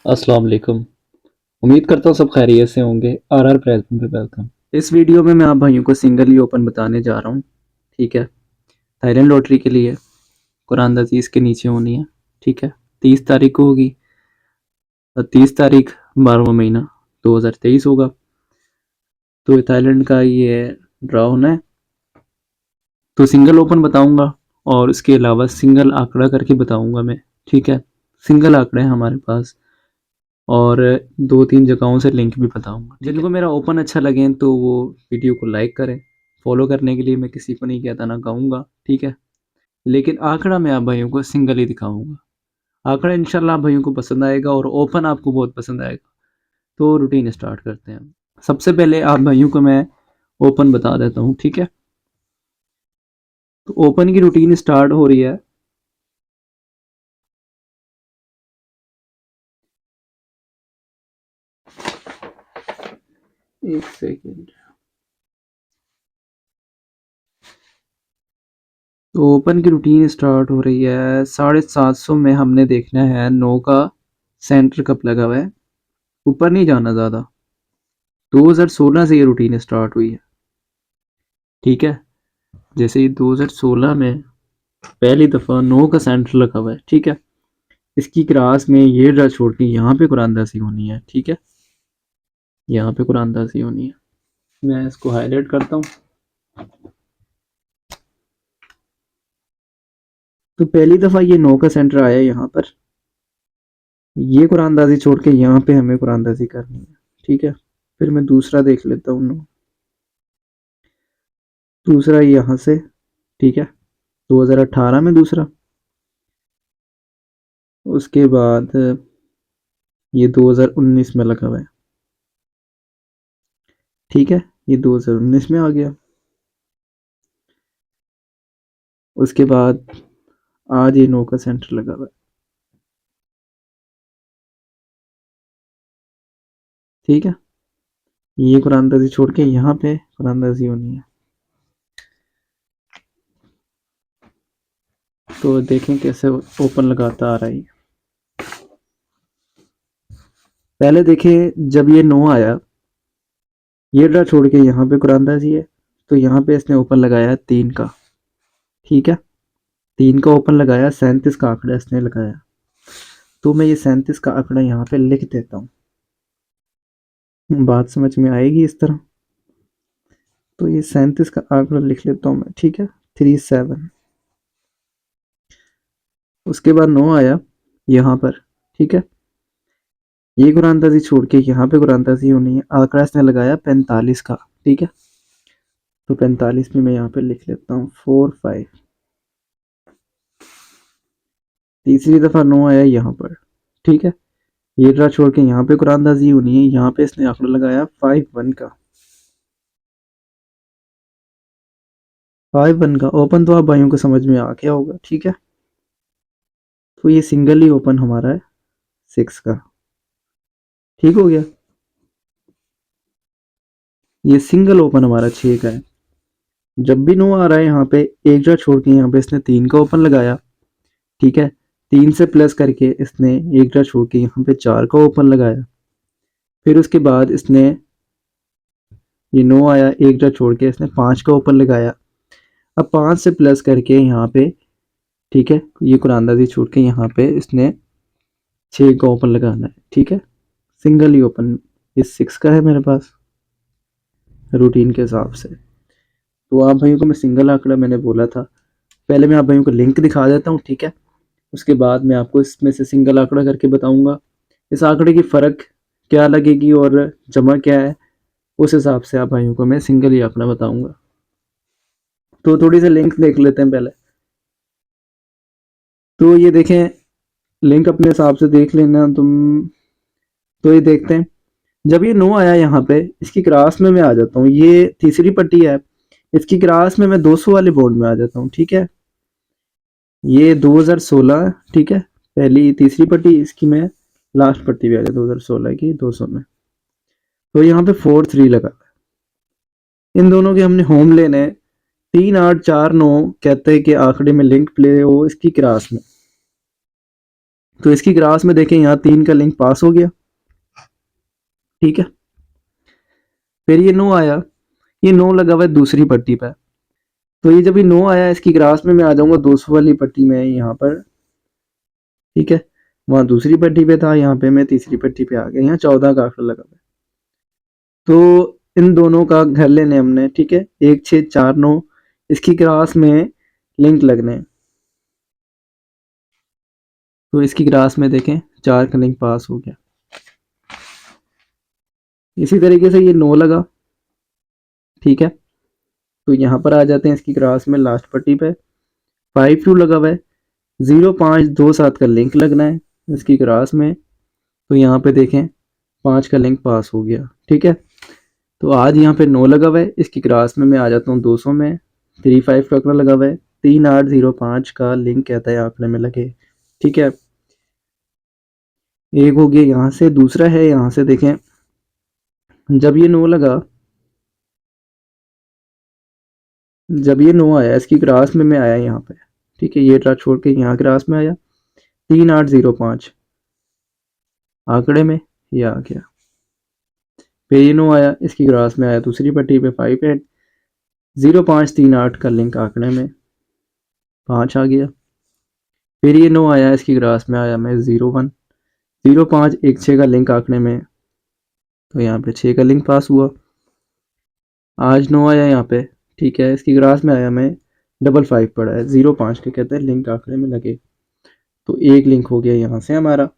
अस्सलाम वालेकुम। उम्मीद करता हूँ सब खैरियत से होंगे। आर प्लेटफॉर्म पे वेलकम। इस वीडियो में मैं आप भाइयों को सिंगल ही ओपन बताने जा रहा हूँ। ठीक है। थाईलैंड लॉटरी के लिए कुरानदाजी इसके नीचे होनी है। ठीक है। 30 तारीख को होगी और 30 तारीख 12वां महीना 2023 होगा। तो थाईलैंड का ये ड्रा होना है। तो सिंगल ओपन बताऊंगा और इसके अलावा सिंगल आंकड़ा करके बताऊंगा मैं। ठीक है। सिंगल आंकड़े हैं हमारे पास और 2-3 जगहों से लिंक भी बताऊंगा। जिनको मेरा ओपन अच्छा लगे तो वो वीडियो को लाइक करें। फॉलो करने के लिए मैं किसी को नहीं कहता, ना कहूँगा। ठीक है। लेकिन आंकड़ा मैं आप भाइयों को सिंगल ही दिखाऊंगा। आंकड़ा इंशाल्लाह आप भाइयों को पसंद आएगा और ओपन आपको बहुत पसंद आएगा। तो रूटीन स्टार्ट करते हैं। सबसे पहले आप भाइयों को मैं ओपन बता देता हूँ। ठीक है। तो ओपन की रूटीन स्टार्ट हो रही है। एक सेकेंड। तो ओपन की रूटीन स्टार्ट हो रही है। 750 में हमने देखना है 9 का सेंटर कब लगा हुआ है। ऊपर नहीं जाना ज़्यादा। 2016 से ये रूटीन स्टार्ट हुई है। ठीक है। जैसे ही 2016 में पहली दफ़ा 9 का सेंटर लगा हुआ है। ठीक है। इसकी क्रास में ये ड्रा छोड़ के यहाँ पे कुरानदासी होनी है। ठीक है। यहाँ पे कुरानदासी होनी है। मैं इसको हाईलाइट करता हूँ। तो पहली दफ़ा ये 9 का सेंटर आया यहाँ पर। ये कुरानदासी छोड़ के यहाँ पे हमें कुरानदासी करनी है। ठीक है। फिर मैं दूसरा देख लेता हूँ। दूसरा यहाँ से। ठीक है। 2018 में दूसरा। उसके बाद ये 2019 में लगा हुआ है। ठीक है। ये 2019 में आ गया। उसके बाद आज ये 9 का सेंटर लगा हुआ है। ठीक है। ये कुरानदाजी छोड़ के यहाँ पे कुरानदाजी होनी है। तो देखें कैसे ओपन लगाता आ रहा है। पहले देखें जब ये 9 आया, ये ड्रा छोड़ के यहाँ पे कुरानदाजी है। तो यहाँ पे इसने ओपन लगाया 3 का। ठीक है। 3 का ओपन लगाया, 37 का आंकड़ा इसने लगाया। तो मैं ये 37 का आंकड़ा यहाँ पे लिख देता हूँ। बात समझ में आएगी इस तरह। तो ये 37 का आंकड़ा लिख लेता हूँ मैं। ठीक है। 37। उसके बाद 9 आया यहाँ पर। ठीक है। ये कुरानदाजी छोड़ के यहाँ पे कुरानदाजी होनी है। आंकड़ा इसने लगाया 45 का। ठीक है। तो 45 में मैं यहाँ पे लिख लेता हूँ 45। तीसरी दफ़ा 9 आया यहाँ पर। ठीक है। ये ड्रा छोड़ के यहाँ पे कुरानदाजी होनी है। यहाँ पे इसने आंकड़ा लगाया 51 का। 51 का ओपन तो आप भाइयों को समझ में आ गया होगा। ठीक है। तो ये सिंगल ही ओपन हमारा है 6 का। ठीक हो गया। ये सिंगल ओपन हमारा 6 का है। जब भी 9 आ रहा है यहाँ पे एक ड्रा छोड़ के यहाँ पे इसने 3 का ओपन लगाया। ठीक है। 3 से प्लस करके इसने एक ड्रा छोड़ के यहाँ पे 4 का ओपन लगाया। फिर उसके बाद इसने ये 9 आया, एक ड्रा छोड़ के इसने 5 का ओपन लगाया। अब 5 से प्लस करके यहाँ पे। ठीक है। ये कुरानदाजी छोड़ के यहाँ पे इसने 6 का ओपन लगाना है। ठीक है। सिंगल ही ओपन। ये 6 का है मेरे पास रूटीन के हिसाब से। तो आप भाइयों को मैं सिंगल आंकड़ा मैंने बोला था। पहले मैं आप भाइयों को लिंक दिखा देता हूँ। ठीक है। उसके बाद मैं आपको इसमें से सिंगल आंकड़ा करके बताऊंगा। इस आंकड़े की फ़र्क क्या लगेगी और जमा क्या है, उस हिसाब से आप भाइयों को मैं सिंगल ही आंकड़ा बताऊंगा। तो थोड़ी सी लिंक देख लेते हैं पहले। तो ये देखें, लिंक अपने हिसाब से देख लेना तुम। तो ये देखते हैं। जब ये 9 आया यहाँ पे, इसकी क्रास में मैं आ जाता हूँ। ये तीसरी पट्टी है। इसकी क्रास में मैं 200 वाले बोर्ड में आ जाता हूँ। ठीक है। ये 2016। ठीक है। पहली तीसरी पट्टी इसकी मैं लास्ट पट्टी भी आ जाता 2016 की 200 में। तो यहाँ पे 4-3 लगा। इन दोनों के हमने होम लेने हैं। 3-8-4-9 कहते हैं कि आंकड़े में लिंक प्ले हो इसकी क्रास में। तो इसकी ग्रास में देखें यहाँ 3 का लिंक पास हो गया, ठीक है। फिर ये 9 आया, ये 9 लगा हुआ है दूसरी पट्टी पर। तो ये जब ये 9 आया इसकी ग्रास में मैं आ जाऊंगा 200 वाली पट्टी में यहाँ पर, ठीक है। वहाँ दूसरी पट्टी पे था, यहाँ पे मैं तीसरी पट्टी पे आ गया, यहाँ 14 का आंकड़ा लगा हुआ है। तो इन दोनों का घर लेने हमने, ठीक है। 1 6 4 9 इसकी ग्रास में लिंक लगने। तो इसकी ग्रास में देखें 4 का लिंक पास हो गया। इसी तरीके से ये 9 लगा, ठीक है। तो यहाँ पर आ जाते हैं इसकी ग्रास में लास्ट पट्टी पे 5 2 लगा हुआ है, 0 5 2 7 का लिंक लगना है इसकी ग्रास में। तो यहाँ पे देखें 5 का लिंक पास हो गया, ठीक है। तो आज यहाँ पे 9 लगा हुआ है, इसकी ग्रास में मैं आ जाता हूँ 200 में, 3 5 का आंकड़ा लगा हुआ है, 3 8 0 5 का लिंक कहता है आंकड़े में लगे, ठीक है। एक हो गया यहाँ से, दूसरा है यहाँ से देखें जब ये 9 लगा, जब ये 9 आया इसकी ग्रास में मैं आया यहाँ पे, ठीक है। ये ट्रैक छोड़ के यहाँ ग्रास में आया 3 8 0 5 आंकड़े में ये आ गया। फिर ये 9 आया इसकी ग्रास में आया दूसरी पट्टी पे 5 8 0 5 3 8 का लिंक आंकड़े में 5 आ गया। फिर ये 9 आया इसकी ग्रास में आया मैं 0 1 0 5 1 6 का लिंक आंकड़े में, तो यहाँ पे 6 का लिंक पास हुआ। आज 9 आया यहाँ पे, ठीक है। इसकी ग्रास में आया मैं 5 5 पड़ा है, 0 5 के कहते हैं लिंक आंकड़े में लगे, तो एक लिंक हो गया यहाँ से हमारा।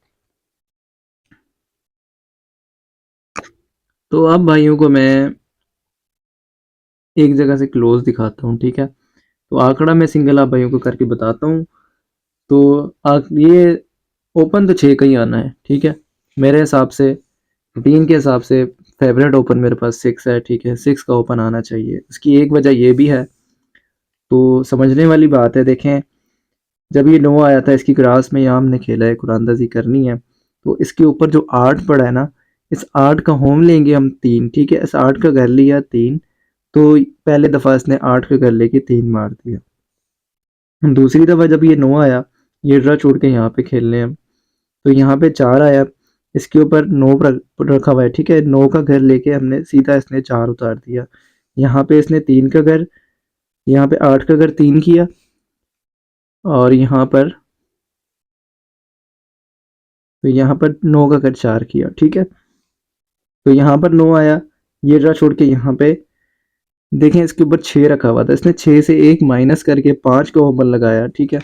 तो अब भाइयों को मैं एक जगह से क्लोज दिखाता हूँ, ठीक है। तो आंकड़ा मैं सिंगल आप भाइयों को करके बताता हूँ। तो ये ओपन तो 6 का ही आना है, ठीक है। मेरे हिसाब से रूटीन के हिसाब से फेवरेट ओपन मेरे पास 6 है, ठीक है। 6 का ओपन आना चाहिए, उसकी एक वजह ये भी है, तो समझने वाली बात है। देखें जब ये 9 आया था इसकी ग्रास में, यहाँ हमने खेला है कुरानदाजी करनी है, तो इसके ऊपर जो 8 पड़ा है ना, इस 8 का होम लेंगे हम 3, ठीक है। इस 8 का घर लिया 3, तो पहले दफ़ा इसने 8 का घर लेके 3 मार दिया। दूसरी दफ़ा जब ये 9 आया, ये ड्रा छोड़ के यहाँ पे खेलने हम, तो यहाँ पे 4 आया, इसके ऊपर 9 रखा हुआ है, ठीक है। 9 का घर लेके हमने सीधा इसने 4 उतार दिया। यहाँ पे इसने 3 का घर, यहाँ पे 8 का घर 3 किया, और यहाँ पर तो यहाँ पर 9 का घर 4 किया, ठीक है। तो यहाँ पर 9 आया, ये ड्रा छोड़ के यहाँ पे देखें इसके ऊपर 6 रखा हुआ था, इसने 6 से 1 माइनस करके 5 का ओपन लगाया, ठीक है।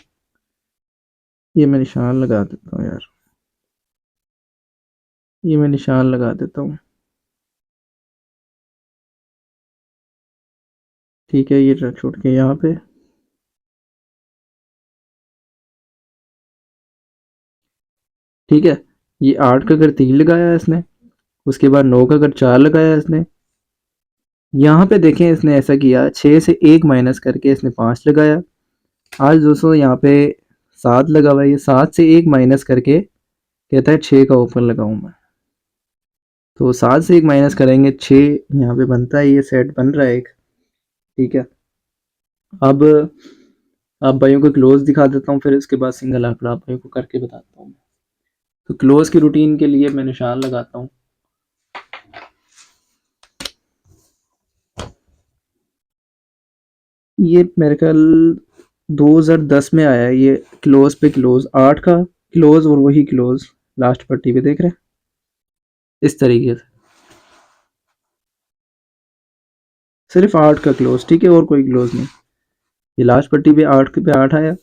ये मैं निशान लगा देता हूँ यार, ये मैं निशान लगा देता हूँ, ठीक है। ये ड्रा छोड़ के यहाँ पे, ठीक है। ये 8 का घर 3 लगाया इसने, उसके बाद 9 का घर 4 लगाया इसने। यहाँ पे देखें इसने ऐसा किया, 6 से 1 माइनस करके इसने 5 लगाया। आज दोस्तों यहाँ पे 7 लगा हुआ है, ये 7 से 1 माइनस करके कहता है 6 का ओपन लगाऊं मैं। तो 7 से 1 माइनस करेंगे 6, यहाँ पे बनता है, ये सेट बन रहा है एक, ठीक है। अब भाइयों को क्लोज दिखा देता हूँ, फिर इसके बाद सिंगल आंकड़ा आप भाइयों को करके बताता हूँ। तो क्लोज की रूटीन के लिए मैं निशान लगाता हूँ। ये मेरे ख्याल 2010 में आया है ये, क्लोज पे क्लोज 8 का क्लोज और वही क्लोज लास्ट पट्टी पे देख रहे हैं इस तरीके से, सिर्फ 8 का क्लोज, ठीक है, और कोई क्लोज नहीं। ये लास्ट पट्टी पे 8 आया,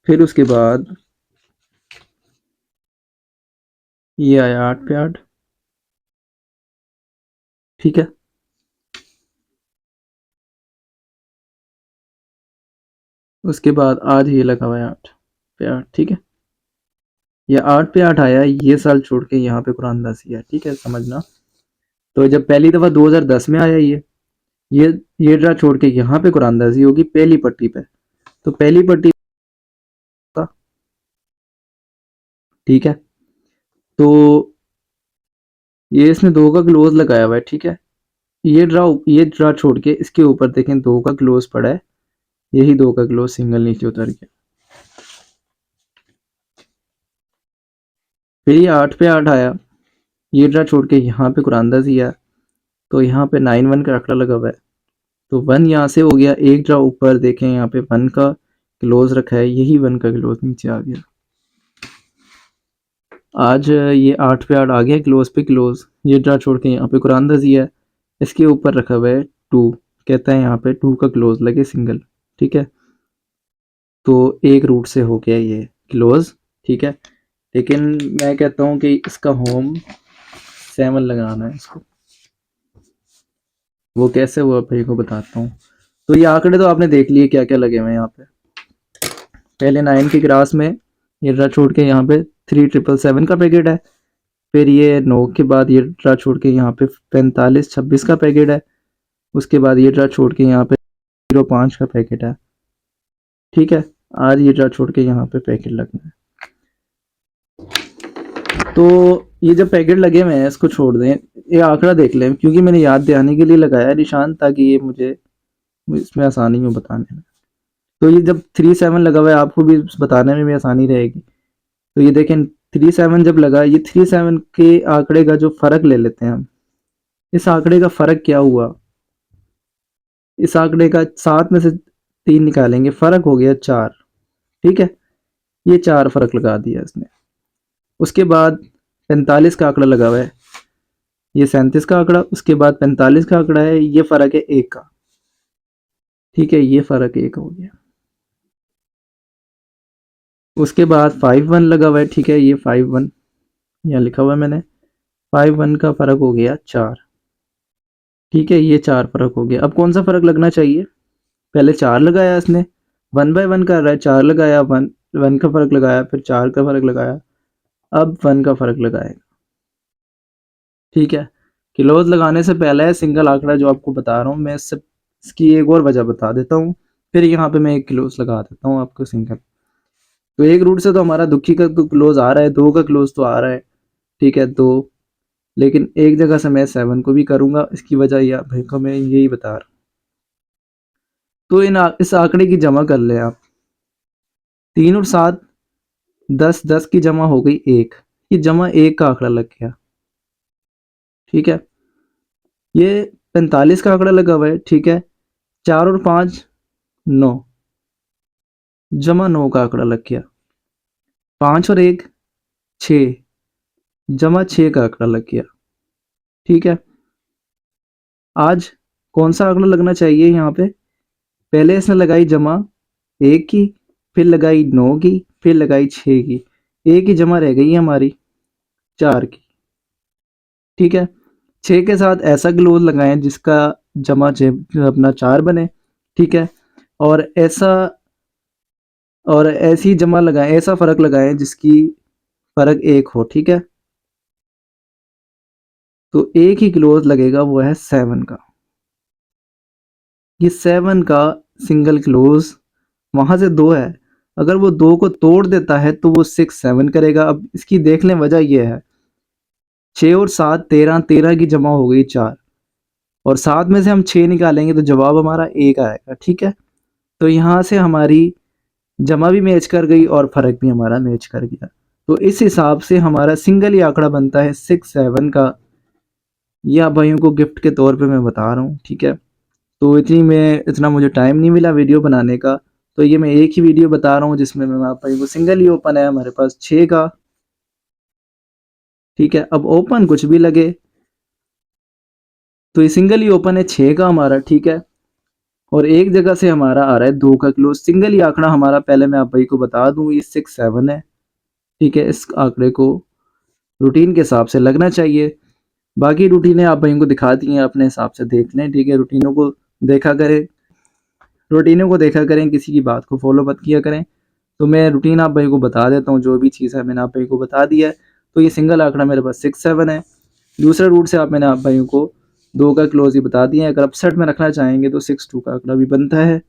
फिर उसके बाद ये आया 8 पे 8, ठीक है। उसके बाद आज ये लगा हुआ है 8 पे 8, ठीक है। ये 8 पे 8 आया, ये साल छोड़ के यहाँ पे कुरानदासी है, ठीक है, समझना। तो जब पहली दफ़ा 2010 में आया ये ये ड्रा छोड़ के यहाँ पे कुरानदाजी होगी पहली पट्टी पे, तो पहली पट्टी का, ठीक है। तो ये इसने 2 का क्लोज लगाया हुआ है, ठीक है। ये ड्रा छोड़ के इसके ऊपर देखें 2 का क्लोज पड़ा है, यही 2 का क्लोज सिंगल नीचे उतर गया। फिर ये 8 पे 8 आया, ये ड्रा छोड़ के यहाँ पे कुरानदाजी है, तो यहाँ पे 9 1 का आंकड़ा लगा हुआ है, तो 1 यहाँ से हो गया, एक ड्रा ऊपर देखें यहाँ पे 1 का क्लोज रखा है, यही 1 का क्लोज नीचे आ गया। आज ये 8 पे 8 आ गया, क्लोज पे क्लोज, ये ड्रा छोड़ के यहाँ पे कुरानदाजी है, इसके ऊपर रखा हुआ है 2, कहता है यहाँ पे 2 का क्लोज लगे सिंगल, ठीक है। तो एक रूट से हो गया ये क्लोज, ठीक है। लेकिन मैं कहता हूँ कि इसका होम 7 लगाना है इसको, वो कैसे हुआ भाई को बताता हूँ। तो ये आंकड़े तो आपने देख लिए क्या क्या लगे हुए हैं यहाँ पे। पहले 9 की क्रास में ये ड्रा छोड़ के यहाँ पे 3777 का पैकेट है, फिर ये 9 के बाद ये ड्रा छोड़ के यहाँ पे 4526 का पैकेट है, उसके बाद ये ड्रा छोड़ के यहाँ पे 05 का पैकेट है, ठीक है। आज ये ड्रा छोड़ के यहाँ पे पैकेट लगना है। तो ये जब पैकेट लगे हुए हैं इसको छोड़ दें, ये आंकड़ा देख लें, क्योंकि मैंने याद दिलाने के लिए लगाया निशान, ताकि ये मुझे इसमें आसानी हो बताने में। तो ये जब 37 लगा हुआ है, आपको भी बताने में भी आसानी रहेगी। तो ये देखें 37 जब लगा, ये 37 के आंकड़े का जो फर्क ले लेते हैं हम, इस आंकड़े का फर्क क्या हुआ, इस आंकड़े का 7 में से 3 निकालेंगे, फर्क हो गया 4, ठीक है। ये 4 फर्क लगा दिया इसने। उसके बाद 45 का आंकड़ा लगा हुआ है, ये 37 का आंकड़ा, उसके बाद 45 का आंकड़ा है, ये फर्क है 1 का, ठीक है, ये फर्क 1 हो गया। उसके बाद 5 1 लगा हुआ है, ठीक है, ये 5 1 यहाँ लिखा हुआ है मैंने, 5 1 का फर्क हो गया 4, ठीक है, ये 4 फर्क हो गया। अब कौन सा फर्क लगना चाहिए, पहले 4 लगाया इसने, 1 बाय 1 कर रहा है, 4 लगाया, 1 का फर्क लगाया, फिर 4 का फर्क लगाया, अब 1 का फर्क लगाएगा, ठीक है। क्लोज लगाने से पहले सिंगल आंकड़ा जो आपको बता रहा हूँ मैं, इसकी एक और वजह बता देता हूँ, फिर यहाँ पे मैं एक क्लोज लगा देता हूँ आपको सिंगल। तो एक रूट से तो हमारा दुखी का तो क्लोज आ रहा है, 2 का क्लोज तो आ रहा है, ठीक है, 2, लेकिन एक जगह से मैं 7 को भी करूंगा, इसकी वजह यह भाई को मैं यही बता रहा हूँ। तो इस आंकड़े की जमा कर ले आप, 3 और 7 10, 10 की जमा हो गई 1, ये जमा 1 का आंकड़ा लग गया, ठीक है। ये 45 का आंकड़ा लगा हुआ है, ठीक है, 4 और 5 9, जमा 9 का आंकड़ा लग गया, 5 और 1 6, जमा 6 का आंकड़ा लग गया, ठीक है। आज कौन सा आंकड़ा लगना चाहिए यहाँ पे, पहले इसने लगाई जमा 1 की, फिर लगाई 9 की, फिर लगाई 6 की, 1 की जमा रह गई हमारी 4 की, ठीक है। 6 के साथ ऐसा क्लोज लगाएं जिसका जमा अपना 4 बने, ठीक है, और ऐसी जमा लगाएं, ऐसा फर्क लगाएं जिसकी फर्क 1 हो, ठीक है। तो एक ही क्लोज लगेगा, वो है 7 का, ये 7 का सिंगल क्लोज, वहां से 2 है, अगर वो 2 को तोड़ देता है तो वो 6 7 करेगा। अब इसकी देख लें, वजह ये है 6 और 7 13, 13 की जमा हो गई 4, और 7 में से हम 6 निकालेंगे तो जवाब हमारा 1 आएगा, ठीक है। तो यहाँ से हमारी जमा भी मैच कर गई और फर्क भी हमारा मैच कर गया। तो इस हिसाब से हमारा सिंगल ही आंकड़ा बनता है 6 7 का। ये आप भाइयों को गिफ्ट के तौर पे मैं बता रहा हूँ, ठीक है। तो इतना मुझे टाइम नहीं मिला वीडियो बनाने का, तो ये मैं एक ही वीडियो बता रहा हूँ जिसमें मैं आप भाई वो सिंगल ही ओपन है हमारे पास 6 का, ठीक है। अब ओपन कुछ भी लगे, तो ये सिंगल ही ओपन है 6 का हमारा, ठीक है। और एक जगह से हमारा आ रहा है 2 का क्लोज, सिंगल ही आंकड़ा हमारा, पहले मैं आप भाई को बता दूं, ये 6 7 है, ठीक है। इस आंकड़े को रूटीन के हिसाब से लगना चाहिए, बाकी रूटीनें आप भाइयों को दिखा दी हैं, अपने हिसाब से देख लें, ठीक है। रूटीनों को देखा करें, किसी की बात को फॉलो मत किया करें। तो मैं रूटीन आप भाई को बता देता हूँ, जो भी चीज़ है मैंने आप भाई को बता दिया है। तो ये सिंगल आंकड़ा मेरे पास 6 7 है। दूसरे रूट से मैंने आप भाइयों को 2 का क्लोज ही बता दिया है, अगर अपसेट में रखना चाहेंगे तो 6 2 का आंकड़ा भी बनता है,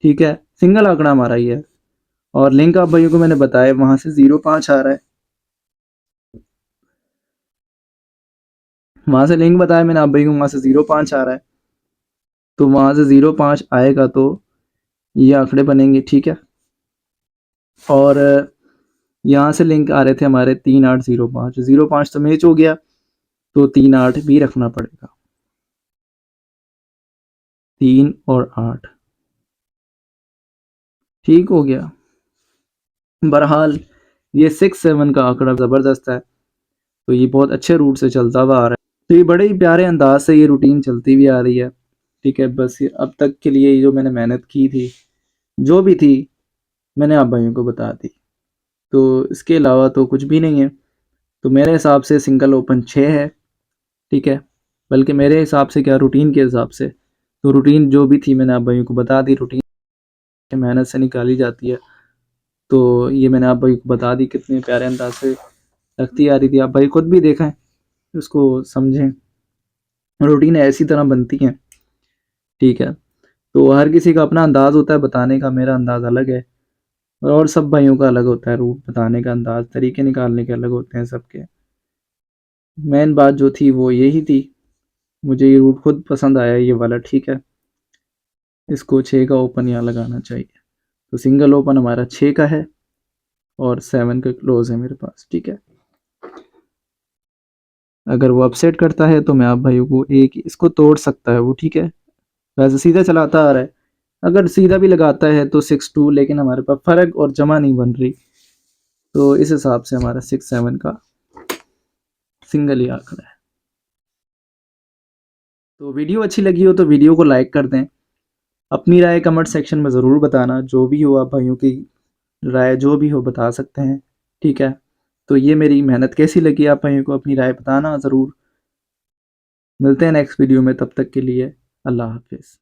ठीक है। सिंगल आंकड़ा हमारा ही है, और लिंक आप भाइयों को मैंने बताया, वहाँ से 05 आ रहा है, वहाँ से लिंक बताया मैंने आप भाई को, वहाँ से 05 आ रहा है। तो वहाँ से 05 आएगा तो ये आंकड़े बनेंगे, ठीक है। और यहाँ से लिंक आ रहे थे हमारे 3805, 05 तो मैच हो गया, तो 38 भी रखना पड़ेगा, 3 और 8, ठीक हो गया। बहरहाल ये 6-7 का आंकड़ा ज़बरदस्त है, तो ये बहुत अच्छे रूट से चलता हुआ आ रहा है, तो ये बड़े ही प्यारे अंदाज से ये रूटीन चलती हुई आ रही है, ठीक है। बस ये अब तक के लिए जो मैंने मेहनत की थी, जो भी थी, मैंने आप भाइयों को बता दी, तो इसके अलावा तो कुछ भी नहीं है। तो मेरे हिसाब से सिंगल ओपन 6 है, ठीक है। बल्कि मेरे हिसाब से क्या, रूटीन के हिसाब से, तो रूटीन जो भी थी मैंने आप भाइयों को बता दी, रूटीन मेहनत से निकाली जाती है, तो ये मैंने आप भाई को बता दी, कितने प्यारे अंदाज से लगती आ रही थी, आप भाई खुद भी देखें, उसको समझें, रूटीन ऐसी तरह बनती हैं, ठीक है। तो हर किसी का अपना अंदाज होता है बताने का, मेरा अंदाज अलग है, और सब भाइयों का अलग होता है, रूट बताने का अंदाज, तरीके निकालने के अलग होते हैं सबके। मेन बात जो थी वो यही थी, मुझे ये रूट खुद पसंद आया ये वाला, ठीक है। इसको 6 का ओपन यहाँ लगाना चाहिए, तो सिंगल ओपन हमारा 6 का है, और 7 का क्लोज है मेरे पास, ठीक है। अगर वो अपसेट करता है तो मैं आप भाइयों को एक इसको तोड़ सकता है वो, ठीक है। वैसे सीधा चलाता आ रहा है, अगर सीधा भी लगाता है तो 6-2, लेकिन हमारे पास फर्क और जमा नहीं बन रही, तो इस हिसाब से हमारा 6-7 का सिंगल ही आंकड़ा है। तो वीडियो अच्छी लगी हो तो वीडियो को लाइक कर दें, अपनी राय कमेंट सेक्शन में ज़रूर बताना, जो भी हो आप भाइयों की राय जो भी हो बता सकते हैं, ठीक है। तो ये मेरी मेहनत कैसी लगी आप भाइयों को अपनी राय बताना ज़रूर। मिलते हैं नेक्स्ट वीडियो में, तब तक के लिए अल्लाह हाफिज़।